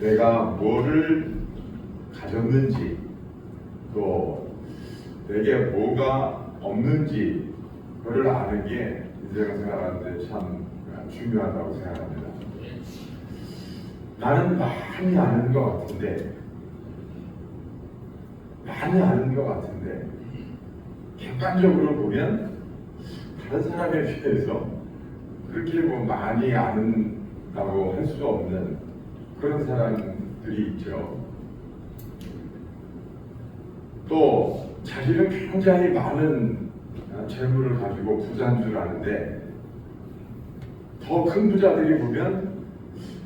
내가 뭐를 가졌는지 또 내게 뭐가 없는지 그걸 아는 게 인생을 생각하는데 참 중요하다고 생각합니다. 나는 많이 아는 것 같은데 객관적으로 보면 다른 사람에 비해서 그렇게 뭐 많이 아는다고 할 수 없는 그런 사람들이 있죠. 또 자기는 굉장히 많은 재물을 가지고 부자인 줄 아는데 더 큰 부자들이 보면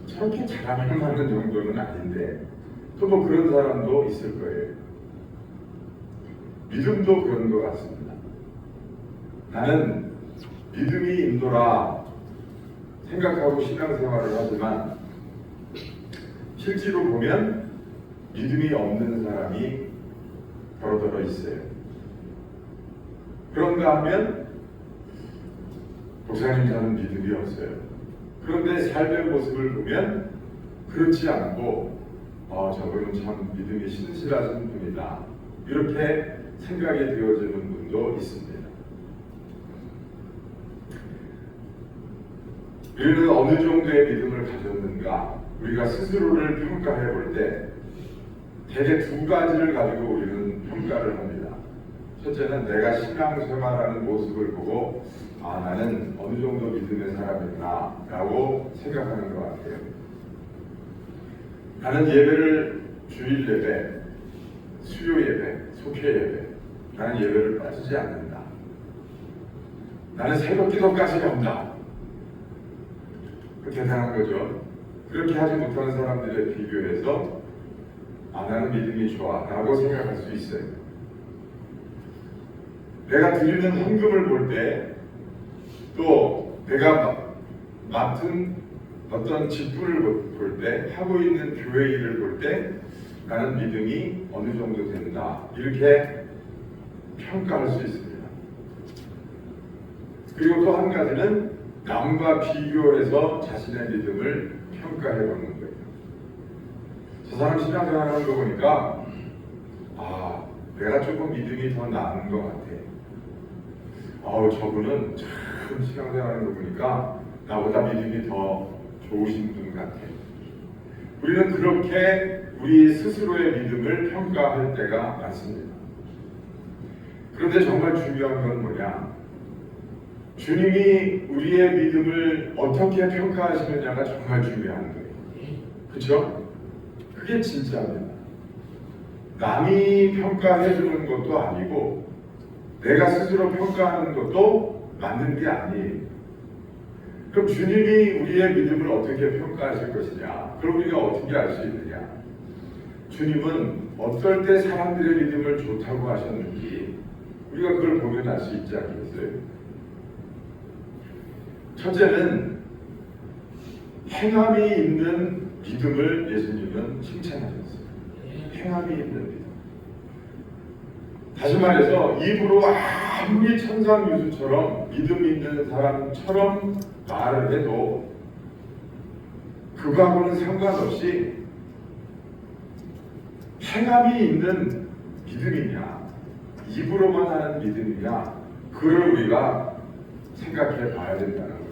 저렇게 자랑할 만한 정도는 아닌데 또 뭐 그런 사람도 있을 거예요. 믿음도 그런 것 같습니다. 나는 믿음이 인도라 생각하고 신앙생활을 하지만 실제로 보면 믿음이 없는 사람이 더러더러 있어요. 그런가 하면 목사님 저는 믿음이 없어요. 그런데 삶의 모습을 보면 그렇지 않고 저분은 참 믿음이 신실하신 분이다 이렇게 생각이 되어지는 분도 있습니다. 우리는 어느 정도의 믿음을 가졌는가 우리가 스스로를 평가해 볼 때 대개 두 가지를 가지고 우리는 평가를 합니다. 첫째는 내가 신앙생활하는 모습을 보고 나는 어느 정도 믿음의 사람이구나 라고 생각하는 것 같아요. 나는 예배를 주일 예배, 수요 예배, 속회 예배 나는 예배를 빠지지 않는다. 나는 새벽 기도까지 간다. 그 대단한 거죠. 그렇게 하지 못하는 사람들에 비교해서 나는 믿음이 좋아 라고 생각할 수 있어요. 내가 드리는 헌금을 볼 때 또 내가 맡은 어떤 직분을 볼 때 하고 있는 교회 일을 볼 때 나는 믿음이 어느 정도 된다 이렇게 평가할 수 있습니다. 그리고 또 한 가지는 남과 비교해서 자신의 믿음을 평가해 보는 거예요. 저 사람 신앙생활 하는 거 보니까 내가 조금 믿음이 더 나은 것 같아. 저분은 참 신앙생활 하는 거 보니까 나보다 믿음이 더 좋으신 분 같아. 우리는 그렇게 우리 스스로의 믿음을 평가할 때가 많습니다. 그런데 정말 중요한 건 뭐냐? 주님이 우리의 믿음을 어떻게 평가하시느냐가 정말 중요한 거예요. 그렇죠? 그게 진짜입니다. 남이 평가해 주는 것도 아니고 내가 스스로 평가하는 것도 맞는 게 아니에요. 그럼 주님이 우리의 믿음을 어떻게 평가하실 것이냐? 그럼 우리가 어떻게 알 수 있느냐? 주님은 어떨 때 사람들의 믿음을 좋다고 하셨는지 우리가 그걸 보면 알 수 있지 않겠어요? 첫째는 행함이 있는 믿음을 예수님은 칭찬하셨어요. 행함이 있는 믿음. 다시 말해서 입으로 아무리 천상유수처럼 믿음 있는 사람처럼 말을 해도 그거하고는 상관없이 행함이 있는 믿음이냐 입으로만 하는 믿음이냐 그걸 우리가 생각해 봐야 된다는 거예요.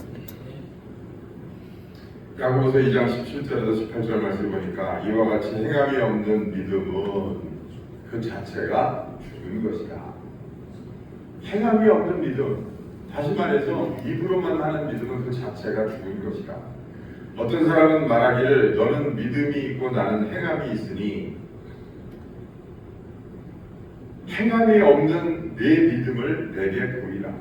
야고보서 2장 17절에서 18절 말씀 보니까 이와 같이 행함이 없는 믿음은 그 자체가 죽은 것이다. 행함이 없는 믿음, 다시 말해서 입으로만 하는 믿음은 그 자체가 죽은 것이다. 어떤 사람은 말하기를 너는 믿음이 있고 나는 행함이 있으니 행함이 없는 내 믿음을 내게 보이라.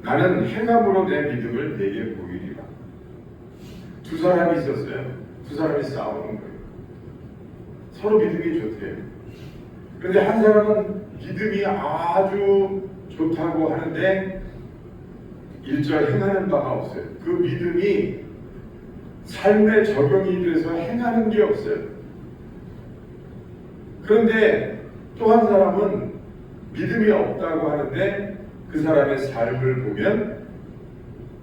나는 행함으로 내 믿음을 내게 보이리라. 두 사람이 있었어요. 두 사람이 싸우는 거예요. 서로 믿음이 좋대요. 그런데 한 사람은 믿음이 아주 좋다고 하는데 일절 행하는 바가 없어요. 그 믿음이 삶에 적용이 돼서 행하는 게 없어요. 그런데 또 한 사람은 믿음이 없다고 하는데 그 사람의 삶을 보면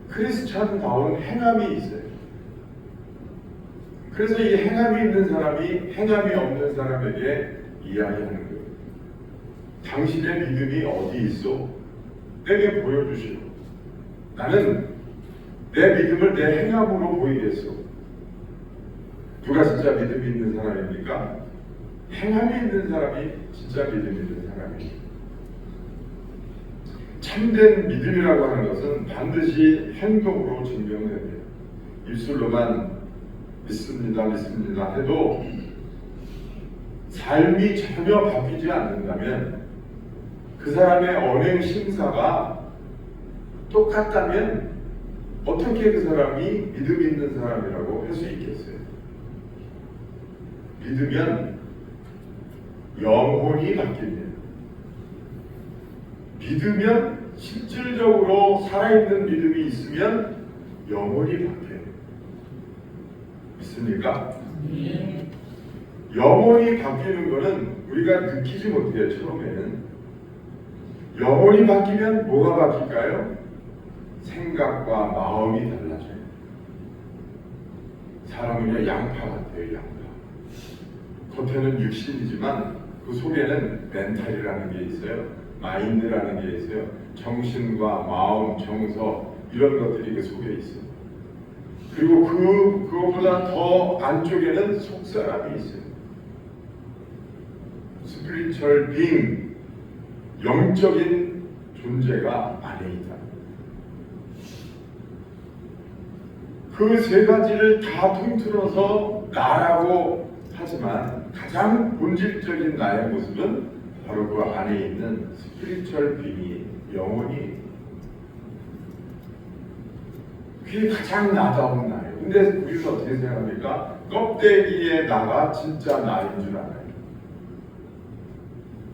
크리스찬다운 행함이 있어요. 그래서 이 행함이 있는 사람이 행함이 없는 사람에게 이야기하는 거예요. 당신의 믿음이 어디 있어? 내게 보여주시오. 나는 내 믿음을 내 행함으로 보이겠소. 누가 진짜 믿음이 있는 사람입니까? 행함이 있는 사람이 진짜 믿음이 있는 사람이에요. 참된 믿음이라고 하는 것은 반드시 행동으로 증명됩니다. 입술로만 믿습니다, 믿습니다 해도 삶이 전혀 바뀌지 않는다면, 그 사람의 언행 심사가 똑같다면 어떻게 그 사람이 믿음 있는 사람이라고 할 수 있겠어요? 믿으면 영혼이 바뀝니다. 믿으면 실질적으로 살아있는 믿음이 있으면 영혼이 바뀌어요. 믿습니까? 네. 영혼이 바뀌는 것은 우리가 느끼지 못해요. 처음에는 영혼이 바뀌면 뭐가 바뀔까요? 생각과 마음이 달라져요. 사람은요 양파 같아요. 양파. 겉에는 육신이지만 그 속에는 멘탈이라는 게 있어요. 마인드라는 게 있어요. 정신과 마음, 정서 이런 것들이 그 속에 있어요. 그리고 그거보다 더 안쪽에는 속사람이 있어요. 스피리추얼 빙, 영적인 존재가 안에 있다. 그 세 가지를 다 통틀어서 나라고 하지만 가장 본질적인 나의 모습은 바로 그 안에 있는 스피리추얼 빙이, 영혼이, 그게 가장 나다운 나예요. 근데 우리는 어떻게 생각합니까? 껍데기의 나가 진짜 나인 줄 알아요.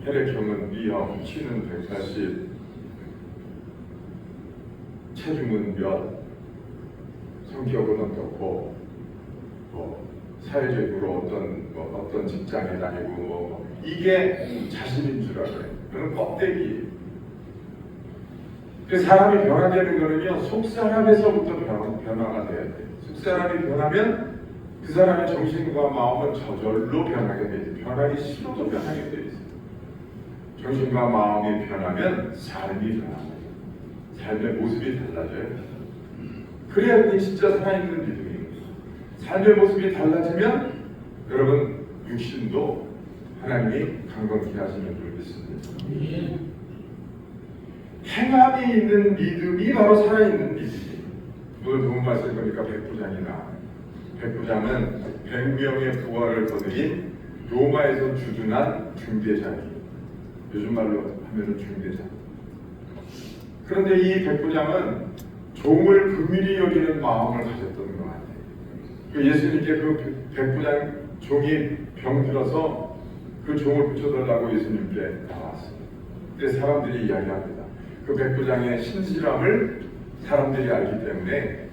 혈액형은 B형, 키는 180, 체중은 몇, 성격은 어떻고, 사회적으로 어떤 직장에 다니고 이게 자신인 줄 알아요. 그건 껍데기. 그 사람이 변화되는 거는요 속사람에서부터 변화가 돼야 돼요. 속사람이 변하면 그 사람의 정신과 마음은 저절로 변하게 돼요. 변하기 싫어도 변하게 돼 있어요. 정신과 마음이 변하면 삶이 변합니다. 삶의 모습이 달라져요. 그래야 그게 진짜 살아있는 믿음입니다. 삶의 모습이 달라지면 여러분 육신도 하나님이 강건케 하시는 줄 믿습니다. 행함이 있는 믿음이 바로 살아있는 믿음이에요. 오늘 본 말씀 보니까 백부장이 나와요. 백부장은 100명의 부하를 거느린 로마에서 주둔한 중대장이에요. 요즘 말로 하면 중대장. 그런데 이 백부장은 종을 긍휼히 여기는 마음을 가졌던 것 같아요. 예수님께 그 백부장 종이 병들어서 그 종을 고쳐달라고 예수님께 나왔어요. 근데 사람들이 이야기합니다. 그 백부장의 신실함을 사람들이 알기 때문에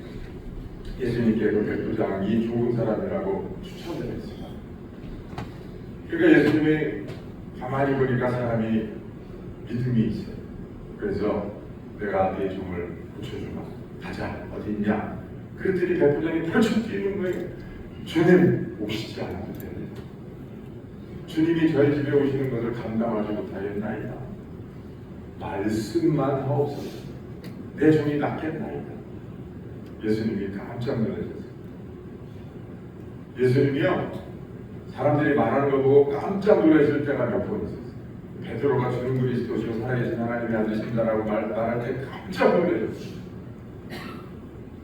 예수님께 그 백부장이 좋은 사람이라고 추천을 했습니다. 그러니까 예수님이 가만히 보니까 사람이 믿음이 있어요. 그래서 내가 네 종을 고쳐주마. 가자. 어디 있냐? 그들이 백부장이 펼쳐 뛰는 거예요. 주님 오시지 않아도 됩니다. 주님이 저희 집에 오시는 것을 감당하지 못하겠나이다. 말씀만 하옵소서. 내 종이 낫겠나이다. 예수님이 깜짝 놀라셨어요. 예수님이요 사람들이 말하는 거 보고 깜짝 놀라실 때가 몇 번 있었어요. 베드로가 주는 그리스도시요 살아계신 하나님의 아들이신다라고 말할 때 깜짝 놀라셨어요.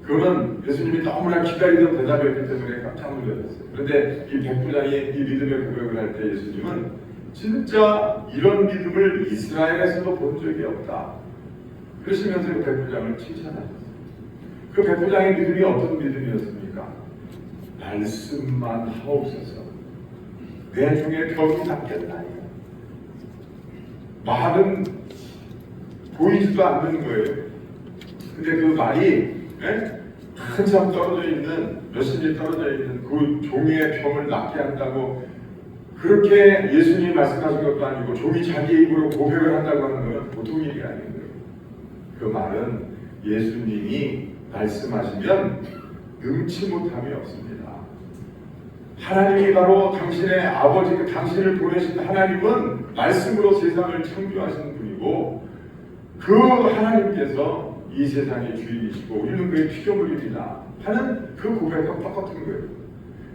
그거는 예수님이 너무나 기다리던 대답이었기 때문에 깜짝 놀라셨어요. 그런데 이 백부장이 이 믿음의 고백을 할 때 예수님은 진짜 이런 믿음을 이스라엘에서도 본 적이 없다. 그러시면서 그 백부장을 칭찬하셨어요. 그 백부장의 믿음이 어떤 믿음이었습니까? 말씀만 하옵소서. 내 중에 병이 낫겠나이다. 말은 보이지도 않는 거예요. 근데 그 말이 한참 떨어져 있는, 몇십 떨어져 있는 그 종의 병을 낫게 한다고 그렇게 예수님이 말씀하신 것도 아니고 종이 자기 입으로 고백을 한다고 하는 건 보통 일이 아닌 거예요. 그 말은 예수님이 말씀하시면 능치 못함이 없습니다. 하나님이 바로 당신의 아버지, 당신을 보내신 하나님은 말씀으로 세상을 창조하신 분이고 그 하나님께서 이 세상의 주인이시고 우리는 그의 피조물입니다 하는 그 고백과 똑같은 거예요.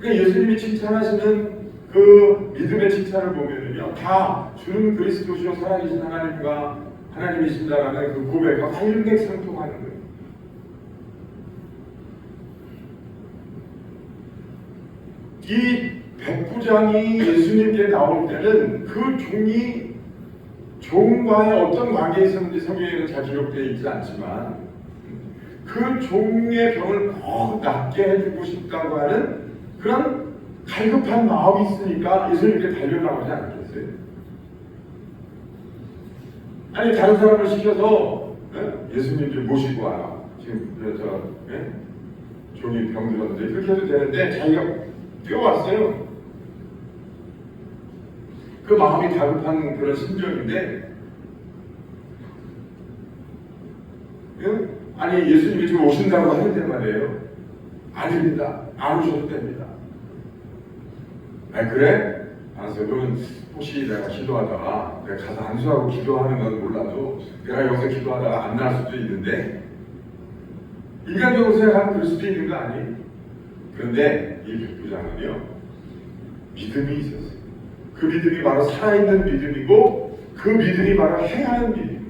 그러니까 예수님이 칭찬하시는 그 믿음의 칭찬을 보면은요, 다 주는 그리스도시요 살아계신 하나님이신다라는 그 고백과 다 일맥상통하는 거예요. 이 백부장이 예수님께 나올 때는 그 종과의 어떤 관계에 있었는지 성경에는 잘 기록되어 있지 않지만 그 종의 병을 더 낫게 해주고 싶다고 하는 그런 갈급한 마음이 있으니까 예수님께 달려나오지 않겠어요? 아니 다른 사람을 시켜서 예수님 좀 모시고 와라. 지금 종이 병 들었는데 그렇게 해도 되는데 자기가 뛰어왔어요. 그 마음이 다급한 그런 심정인데 아니 예수님이 지금 오신다고 하는데 말이에요. 아닙니다. 안 오셔도 됩니다. 아 그래? 알았어. 그러면 혹시 내가 기도하다가 내가 가서 안수하고 기도하는 건 몰라도 내가 여기서 기도하다가 안 나올 수도 있는데 인간적으로 생각하면 그럴 수도 있는 거 아니에요? 그런데 이 백부장은요 믿음이 있었어요. 그 믿음이 바로 살아있는 믿음이고 그 믿음이 바로 행하는 믿음이에요.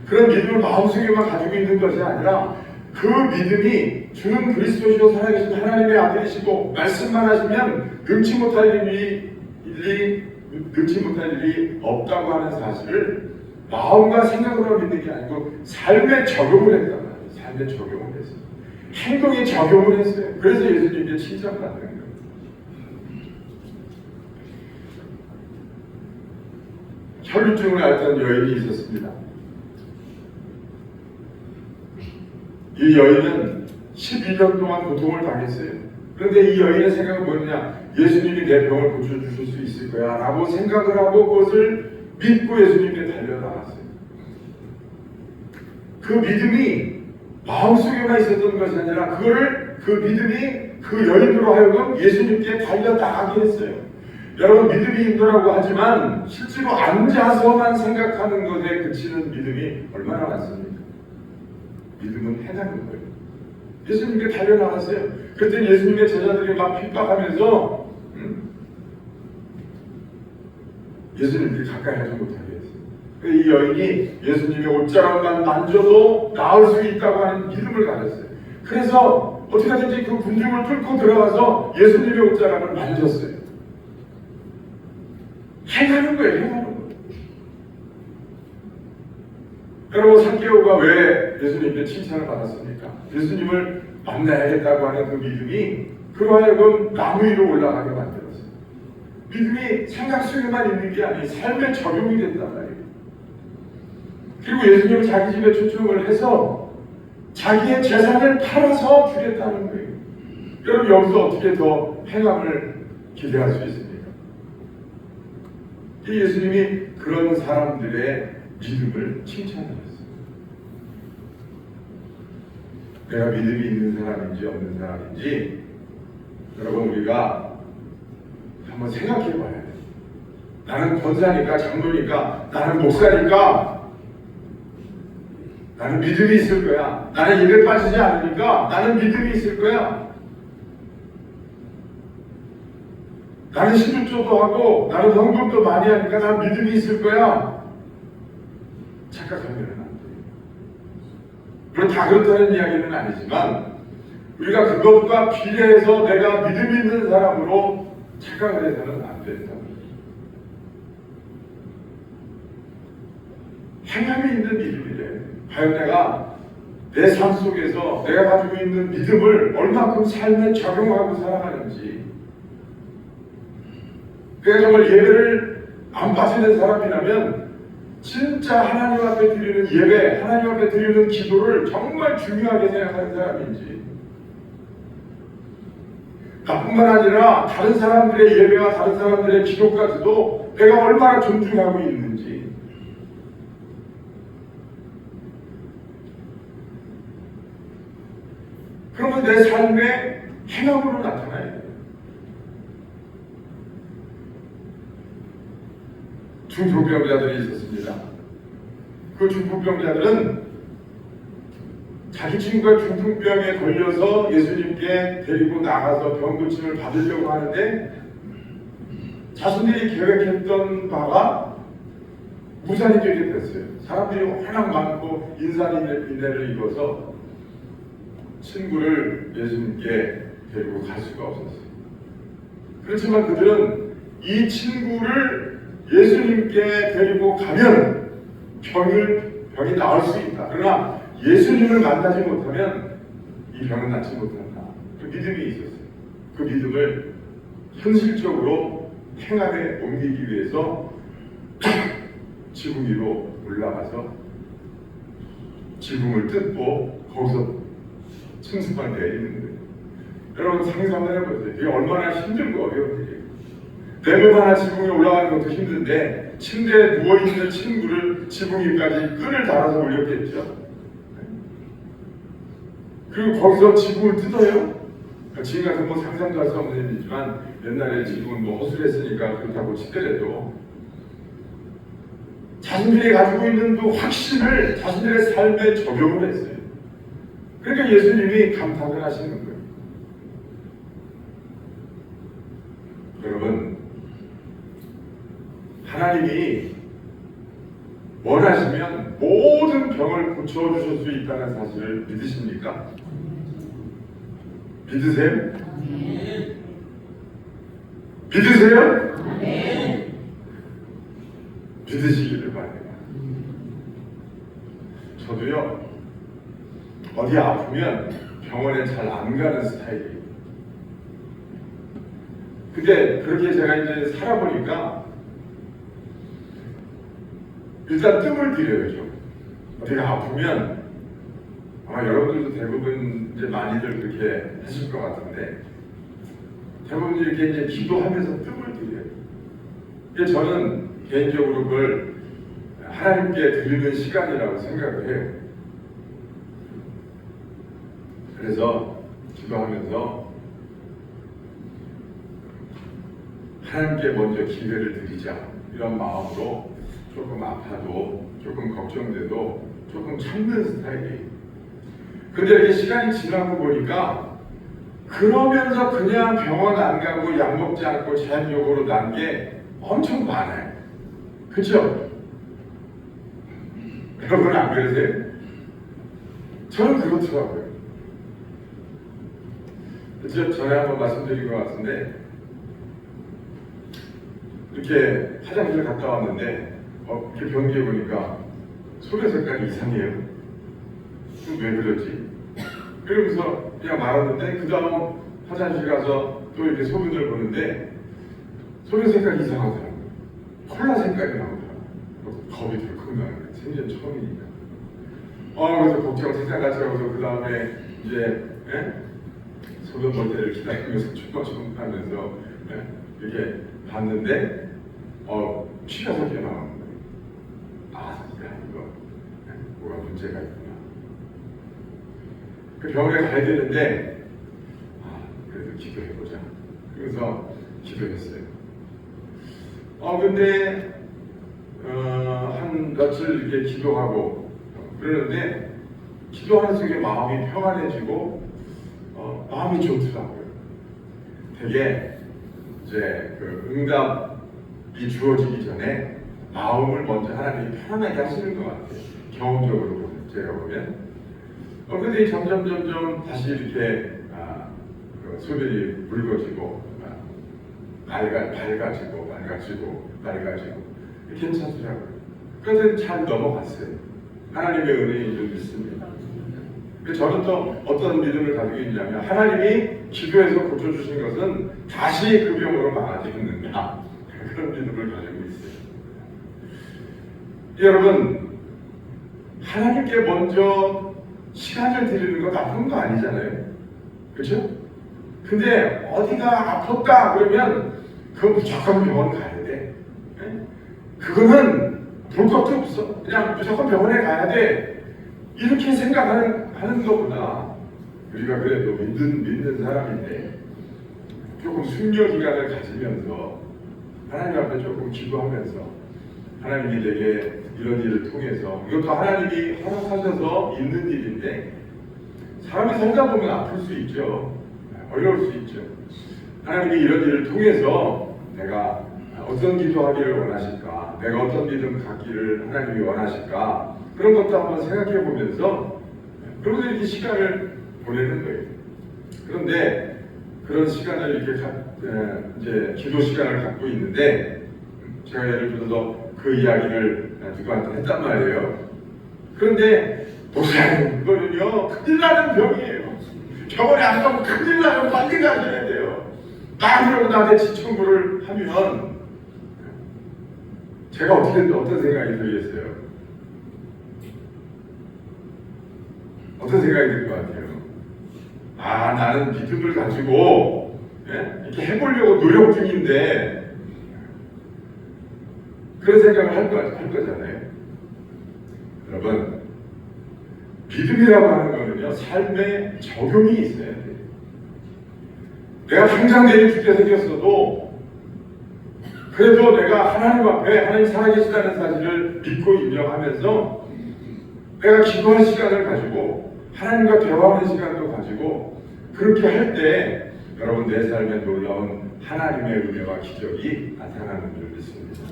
그런 믿음을 마음속에만 가지고 있는 것이 아니라 그 믿음이 주는 그리스도시로 살아계신 하나님의 아들이시고 말씀만 하시면 능치 못할 일이 없다고 하는 사실을 마음과 생각으로 믿는 게 아니고 삶에 적용을 했단 말이에요. 삶에 적용을 했어요. 행동에 적용을 했어요. 그래서 예수님께 칭찬받는 거예요. 혈루증을 앓던 여인이 있었습니다. 이 여인은 12년 동안 고통을 당했어요. 그런데 이 여인의 생각은 뭐냐? 예수님이 내 병을 고쳐주실 수 있을 거야 라고 생각을 하고 그것을 믿고 예수님께 달려나갔어요. 그 믿음이 마음속에만 있었던 것이 아니라 그 믿음이 그 여인으로 하여금 예수님께 달려나가게 했어요. 여러분 믿음이 있노라고 하지만 실제로 앉아서만 생각하는 것에 그치는 믿음이 얼마나 많습니까? 믿음은 행하는 거예요. 예수님께 달려나갔어요. 그때 예수님의 제자들이 막 핍박하면서 예수님께 가까이 하지 못하게 했어요. 이 여인이 예수님의 옷자락만 만져도 나을 수 있다고 하는 믿음을 가졌어요. 그래서 어떻게든지 그 군중을 뚫고 들어가서 예수님의 옷자락을 만졌어요. 행하는 거예요. 행하는 거예요. 여러분 상개오가 왜 예수님께 칭찬을 받았습니까? 예수님을 만나야겠다고 하는 그 믿음이 그로 하여금 나무 위로 올라가게 만들었어요. 믿음이 생각 속에만 있는 게 아니고 삶에 적용이 됐단 말이에요. 그리고 예수님을 자기 집에 초청을 해서 자기의 재산을 팔아서 주겠다는 거예요. 여러분 여기서 어떻게 더 행함을 기대할 수 있습니까? 예수님이 그런 사람들의 믿음을 칭찬하셨어요. 내가 믿음이 있는 사람인지 없는 사람인지 여러분 우리가 한번 생각해 봐야 돼요. 나는 권사니까 장로니까 나는 목사니까 나는 믿음이 있을 거야. 나는 예배 빠지지 않으니까 나는 믿음이 있을 거야. 나는 신주조도 하고 나는 헌금도 많이 하니까 나는 믿음이 있을 거야. 착각하면 안 돼요. 물론 다 그렇다는 이야기는 아니지만 우리가 그것과 비례해서 내가 믿음 있는 사람으로 착각을 해서는 안 된다. 행함이 있는 믿음이래. 과연 내가 내 삶 속에서 내가 가지고 있는 믿음을 얼마큼 삶에 적용하고 살아가는지. 그래서 정말 예배를 안 빠지는 사람이라면 진짜 하나님 앞에 드리는 예배, 하나님 앞에 드리는 기도를 정말 중요하게 생각하는 사람인지, 나뿐만 아니라 다른 사람들의 예배와 다른 사람들의 기도까지도 내가 얼마나 존중하고 있는지. 그러면 내 삶의 행함으로 나타나야 돼요. 중풍병자들이 있었습니다. 그 중풍병자들은 자기 친구가 중풍병에 걸려서 예수님께 데리고 나가서 병고침을 받으려고 하는데 자신들이 계획했던 바가 무산이 되게 됐어요. 사람들이 워낙 많고 인산인해를 입어서 친구를 예수님께 데리고 갈 수가 없었어요. 그렇지만 그들은 이 친구를 예수님께 데리고 가면 병이 나을 수 있다. 그러나 예수님을 만나지 못하면 이 병은 낫지 못한다. 그 믿음이 있었어요. 그 믿음을 현실적으로 행함에 옮기기 위해서 지붕 위로 올라가서 지붕을 뜯고 거기서 승승을 내리는 거예요. 여러분 상상을 해보세요. 이게 얼마나 힘들고 어려운 일이에요. 내 몸 하나 지붕에 올라가는 것도 힘든데 침대에 누워있는 친구를 지붕 위까지 끈을 달아서 올렸겠죠. 그리고 거기서 지붕을 뜯어요. 지금 같은 뭐 상상도 할 수 없는 일이지만 옛날에 지붕은 뭐 허술했으니까 그렇다고 치더라도 자신들이 가지고 있는 그 확신을 자신들의 삶에 적용을 했어요. 그러니까 예수님이 감탄을 하시는 거예요. 여러분, 하나님이 원하시면 모든 병을 고쳐주실 수 있다는 사실을 믿으십니까? 믿으세요? 믿으세요? 믿으시기를 바랍니다. 저도요, 어디 아프면 병원에 잘 안 가는 스타일이에요. 근데 그렇게 제가 이제 살아보니까 일단 뜸을 들여요. 좀 어디가 아프면 아마 여러분들도 대부분 이제 많이들 그렇게 하실 것 같은데 대부분 이렇게 이제 기도하면서 뜸을 들여요. 이게 저는 개인적으로 그걸 하나님께 드리는 시간이라고 생각을 해요. 그래서 기도하면서 하나님께 먼저 기회를 드리자 이런 마음으로 조금 아파도 조금 걱정돼도 조금 참는 스타일이에요. 근데 이렇게 시간이 지나고 보니까 그러면서 그냥 병원 안 가고 약 먹지 않고 자연적으로 난 게 엄청 많아요. 그렇죠? 여러분 안 그러세요? 저는 그렇더라고요. 전에 한번 말씀드린 것 같은데 이렇게 화장실 갔다 왔는데 이렇게 변기에 보니까 소변 색깔이 이상해요. 왜 그러지? 그러면서 그냥 말았는데 그 다음 화장실 가서 또 이렇게 소변을 보는데 소변 색깔이 이상하더라고요. 콜라 색깔이 나오더라고요. 겁이 덜컥 나는 거예요. 생전 처음이니까. 그래서 걱정 세상같이 하고서 그 다음에 이제 소변 볼 때를 기다리면서 조금 하면서 이렇게 봤는데 피가 섞여 나오는 거예요. 이거 뭐가 문제가 있구나. 그 병원에 가야 되는데 그래도 기도해보자. 그래서 기도했어요. 근데 한 며칠 이렇게 기도하고 그러는데 기도하는 속에 마음이 평안해지고 마음이 좋더라고요. 되게 이제 그 응답이 주어지기 전에 마음을 먼저 하나님이 편안하게 하시는 것 같아요. 경험적으로 제가 보면. 근데 점점 다시 이렇게 그 소변이 묽어지고 밝아지고 괜찮더라고요. 그래서 잘 넘어갔어요. 하나님의 은혜인 줄 믿습니다. 저는 또 어떤 믿음을 가지고 있냐면 하나님이 기도해서 고쳐주신 것은 다시 그 병으로 망하지 않는다. 그런 믿음을 가지고 있어요. 여러분, 하나님께 먼저 시간을 드리는 거 나쁜 거 아니잖아요. 그렇죠? 근데 어디가 아팠다 그러면 그거 무조건 병원 가야 돼. 그거는 볼 것도 없어. 그냥 무조건 병원에 가야 돼. 이렇게 생각하는 것보다 우리가 그래도 믿는 사람인데 조금 숙려 기간을 가지면서 하나님 앞에 조금 기도하면서 하나님이 내게 이런 일을 통해서, 이것도 하나님이 허락하셔서 있는 일인데 사람이 살다 보면 아플 수 있죠. 어려울 수 있죠. 하나님이 이런 일을 통해서 내가 어떤 기도하기를 원하실까, 내가 어떤 믿음 갖기를 하나님이 원하실까, 그런 것도 한번 생각해 보면서 그러면서 이렇게 시간을 보내는 거예요. 그런데 그런 시간을 이렇게 이제 기도 시간을 갖고 있는데, 제가 예를 들어서 그 이야기를 누구한테 했단 말이에요. 그런데 목사님, 그거는요 큰일 나는 병이에요. 병원에 안 가면 큰일 나요. 빨리 가셔야 돼요. 그러고 나한테 지청구를 하면 제가 어떤 생각이 들겠어요? 어떤 생각이 들 것 같아요? 나는 믿음을 가지고 이렇게 해보려고 노력 중인데, 그런 생각을 할 거잖아요. 여러분, 믿음이라고 하는 거는요, 삶에 적용이 있어야 돼요. 내가 당장 내일 죽게 생겼어도 그래도 내가 하나님 앞에 하나님 살아계시다는 사실을 믿고 인정하면서 내가 기도할 시간을 가지고 하나님과 대화하는 시간도 가지고 그렇게 할 때 여러분, 내 삶에 놀라운 하나님의 은혜와 기적이 나타나는 줄 믿습니다.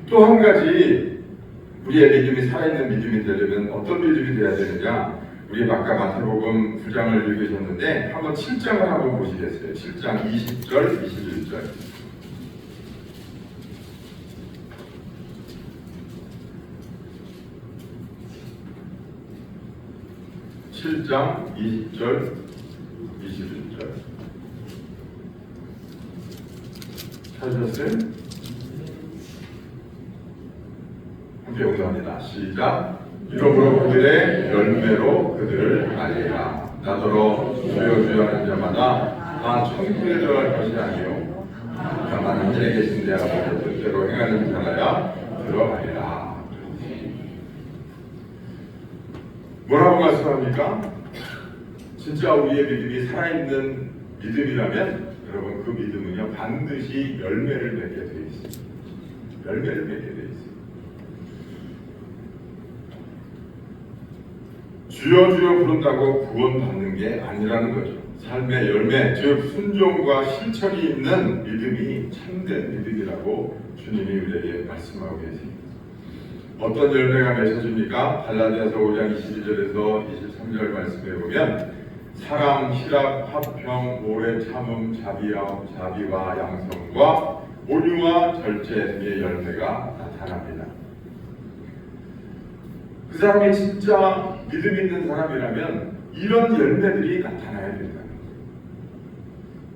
또 한 가지, 우리의 믿음이 살아있는 믿음이 되려면 어떤 믿음이 돼야 되느냐, 우리 아까 마태복음 9장을 읽으셨는데 한번 7장을 한번 보시겠어요? 7장 20절, 21절. 7장 20절, 21절. 찾으셨어요? 함께 용서합니다. 시작. 이러므로 그들의 열매로 그들을 알리라. 나더러 주여 주여 하는 자마다 다 천국에 들어갈 것이 아니요 다만 하늘에 계신 내 아버지 뜻대로 행하는 자라야 들어가리라. 뭐라고 말씀합니까? 진짜 우리의 믿음이 살아있는 믿음이라면 여러분, 그 믿음은요 반드시 열매를 맺게 되어 있습니다. 열매를 맺게 되어 있습니다. 주여 주여 부른다고 구원받는 게 아니라는 거죠. 삶의 열매, 즉 순종과 실천이 있는 믿음이 참된 믿음이라고 주님이 우리에게 말씀하고 계십니다. 어떤 열매가 맺혀집니까? 갈라디아서 5장 22절에서 23절 말씀해 보면 사랑, 희락, 화평, 오래 참음, 자비와 양성과 온유와 절제 등의 열매가 나타납니다. 그 사람이 진짜 믿음 있는 사람이라면 이런 열매들이 나타나야 된다.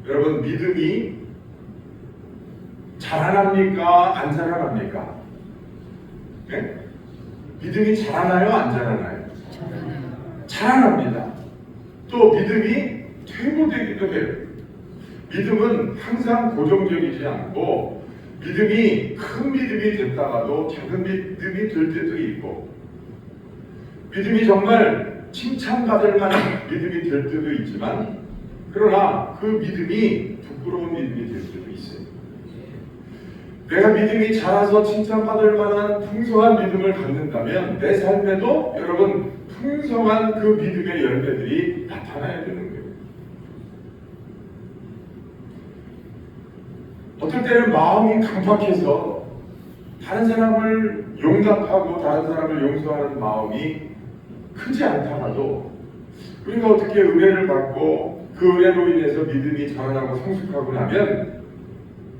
여러분, 믿음이 자라납니까? 안 자라납니까? 네? 믿음이 자라나요? 안 자라나요? 자라납니다. 또 믿음이 퇴보되기도 해요. 믿음은 항상 고정적이지 않고 믿음이 큰 믿음이 됐다가도 작은 믿음이 될 때도 있고, 믿음이 정말 칭찬받을 만한 믿음이 될 때도 있지만, 그러나 그 믿음이 부끄러운 믿음이 될 때도 있어요. 내가 믿음이 자라서 칭찬받을 만한 풍성한 믿음을 갖는다면 내 삶에도 여러분 풍성한 그 믿음의 열매들이 나타나야 되는 거예요. 어떨 때는 마음이 강팍해서 다른 사람을 용납하고 다른 사람을 용서하는 마음이 크지 않다가도 우리가 어떻게 은혜를 받고 그 은혜로 인해서 믿음이 자라나고 성숙하고 나면,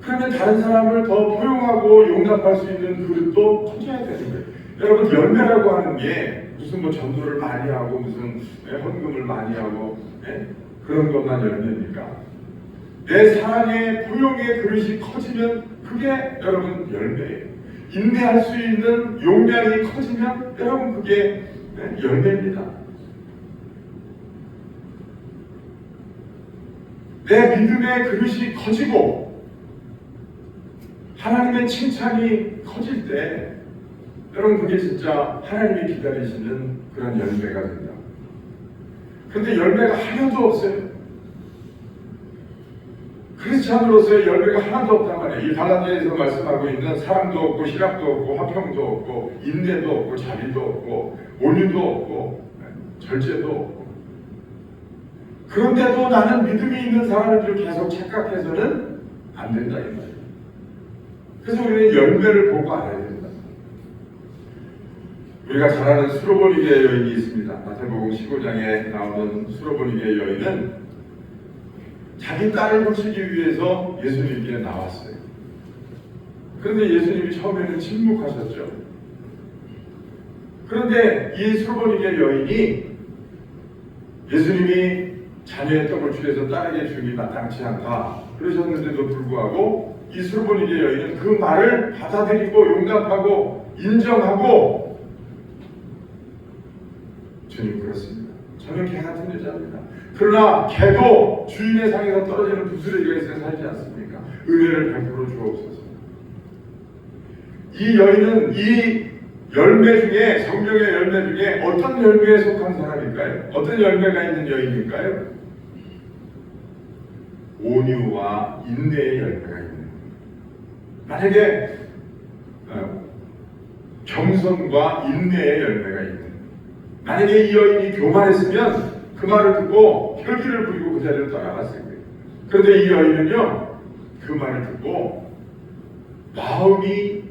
그러면 다른 사람을 더 포용하고 용납할 수 있는 그릇도 커져야 되는 거예요. 여러분, 열매라고 하는 게 무슨 뭐 전도를 많이 하고 무슨 헌금을 많이 하고 그런 것만 열매입니까? 내 사랑의 포용의 그릇이 커지면 그게 여러분 열매예요. 인내할 수 있는 용량이 커지면 여러분 그게 열매입니다. 내 믿음의 그릇이 커지고 하나님의 칭찬이 커질 때 여러분 그게 진짜 하나님이 기다리시는 그런 열매가 된다. 그런데 열매가 하나도 없어요. 그래서 크리스찬으로서의 열매가 하나도 없단 말이에요. 이 갈라디아에서 말씀하고 있는 사랑도 없고 희락도 없고 화평도 없고 인내도 없고 자비도 없고 온유도 없고 절제도 없고, 그런데도 나는 믿음이 있는 사람을 계속 착각해서는 안 된다 이 말이에요. 그래서 우리는 열매를 보고 알아야 된다. 우리가 잘 아는 수로보니게 여인이 있습니다. 마태복음 15장에 나오는 수로보니게 여인은 자기 딸을 고치기 위해서 예수님께 나왔어요. 그런데 예수님이 처음에는 침묵하셨죠. 그런데 이 수로보니게 여인이 예수님이 자녀의 떡을 주에서 딸에게 주기 마땅치 않다 그러셨는데도 불구하고 이 수로보니게 여인은 그 말을 받아들이고 용납하고 인정하고, 주님 그렇습니다. 저는 개 같은 여자입니다. 그러나 개도 주인의 상에서 떨어지는 부스러기가 있어야 살지 않습니까? 은혜를 베풀어 주옵소서. 이 여인은 이 열매 중에, 성경의 열매 중에 어떤 열매에 속한 사람일까요? 어떤 열매가 있는 여인일까요? 온유와 인내의 열매가 있는. 만약에 겸손과 인내의 열매가 있는, 만약에 이 여인이 교만했으면 그 말을 듣고 혈기를 부리고 그 자리를 떠나갔을 거예요. 그런데 이 여인은요, 그 말을 듣고 마음이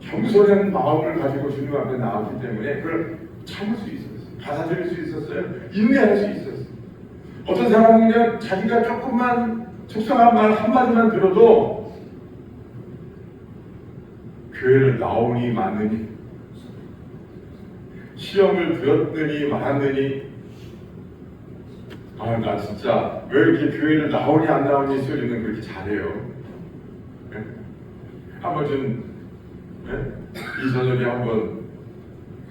겸손한 마음을 가지고 주님 앞에 나왔기 때문에 그걸 참을 수 있었어요. 받아들일 수 있었어요. 인내할 수 있었어요. 어떤 사람은 그냥 자기가 조금만 속상한 말 한마디만 들어도 교회를 나오니 마느니, 시험을 들었느니 말았느니, 나 진짜 왜 이렇게 교회를 나오니 안 나오니 소리는 그렇게 잘해요. 네? 한번 좀 이 저녁에 한번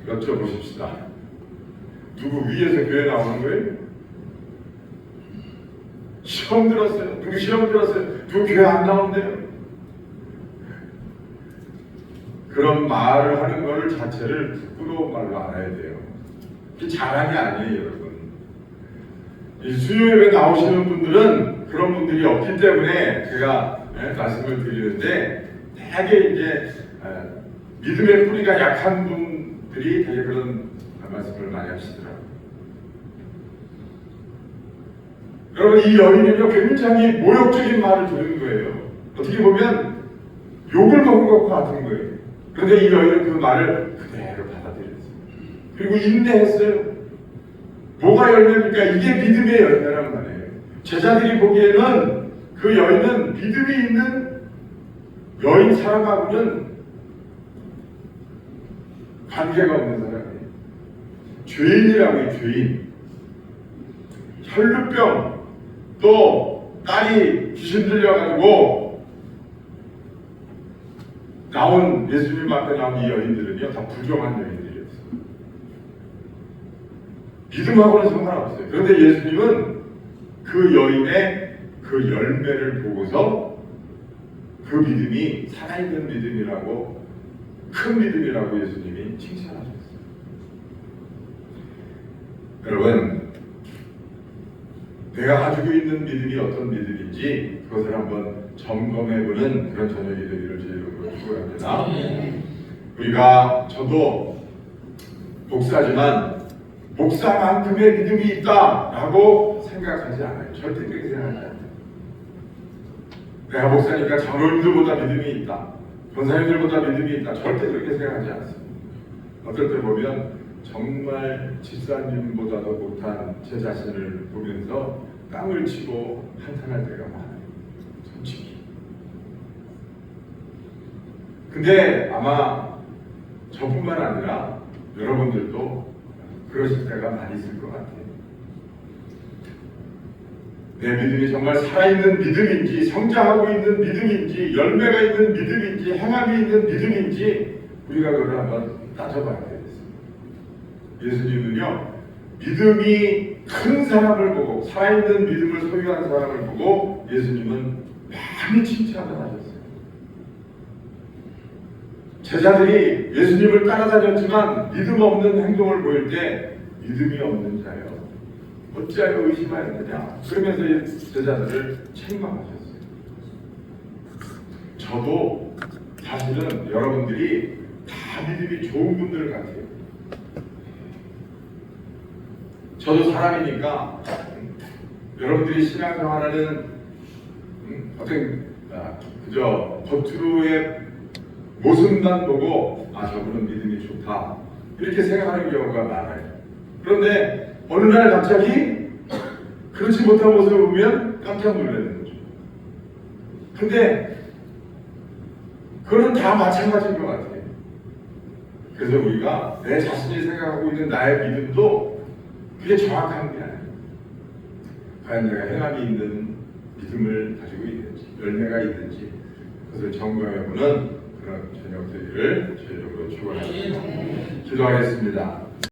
여쭤보십시다. 누구 위에서 교회 나오는 거예요? 시험 들었어요. 누구 시험 들었어요? 누구 교회 안 나온대요? 그런 말을 하는 거를 자체를 부끄러운 말로 알아야 돼요. 이게 자랑이 아니에요, 여러분. 이 수요예배 나오시는 분들은 그런 분들이 없기 때문에 제가 말씀을 드리는데, 대개 이제 믿음의 뿌리가 약한 분들이 되게 그런 말씀을 많이 하시더라고요. 여러분, 이 여인은요 굉장히 모욕적인 말을 들은 거예요. 어떻게 보면 욕을 먹은 것과 같은 거예요. 그런데 이 여인은 그 말을 그대로 받아들였어요. 그리고 인내했어요. 뭐가 열매입니까? 이게 믿음의 열매란 말이에요. 제자들이 보기에는 그 여인은 믿음이 있는 여인 사람하고는 관계가 없는 사람이에요. 죄인이라고 해요. 죄인. 혈루병, 또 딸이 귀신 들려가지고 나온, 예수님 앞에 나온 이 여인들은요 다 부정한 여인들이었어요. 믿음하고는 상관없어요. 그런데 예수님은 그 여인의 그 열매를 보고서 그 믿음이 살아있는 믿음이라고, 큰 믿음이라고 예수님이 칭찬하셨어요. 여러분, 내가 가지고 있는 믿음이 어떤 믿음인지 그것을 한번 점검해보는 그런 저녁이 되기를 주님으로 축원합니다. 우리가, 저도 목사지만 목사만큼의 믿음이 있다라고 생각하지 않아요. 절대 그렇게 생각하지 않아요. 내가 목사니까 장로님들보다 믿음이 있다, 권사님들보다 믿음이 있다, 절대 그렇게 생각하지 않습니다. 어떨 때 보면 정말 집사님보다도 못한 제 자신을 보면서 땀을 치고 한탄할 때가 많아요. 솔직히. 근데 아마 저뿐만 아니라 여러분들도 그러실 때가 많이 있을 것 같아요. 내 믿음이 정말 살아있는 믿음인지, 성장하고 있는 믿음인지, 열매가 있는 믿음인지, 행함이 있는 믿음인지 우리가 그걸 한번 따져봐야 되겠습니다. 예수님은요, 믿음이 큰 사람을 보고, 살아있는 믿음을 소유한 사람을 보고 예수님은 많이 칭찬을 하셨어요. 제자들이 예수님을 따라다녔지만 믿음 없는 행동을 보일 때 믿음이 없는 자여 어찌하여 의심하였느냐, 그러면서 제자들을 책망하셨어요. 저도 사실은 여러분들이 다 믿음이 좋은 분들 같아요. 저도 사람이니까 여러분들이 신앙생활하는 어떤 그저 겉으로의 모습만 보고 저분은 믿음이 좋다 이렇게 생각하는 경우가 많아요. 그런데 어느 날 갑자기 그렇지 못한 모습을 보면 깜짝 놀라는 거죠. 근데 그거는 다 마찬가지인 것 같아요. 그래서 우리가 내 자신이 생각하고 있는 나의 믿음도 그게 정확한 게 아니에요. 과연 내가 행함이 있는 믿음을 가지고 있는지, 열매가 있는지 그것을 점검해보는 그런 저녁 되기를 주의적으로 축원합니다. 기도하겠습니다.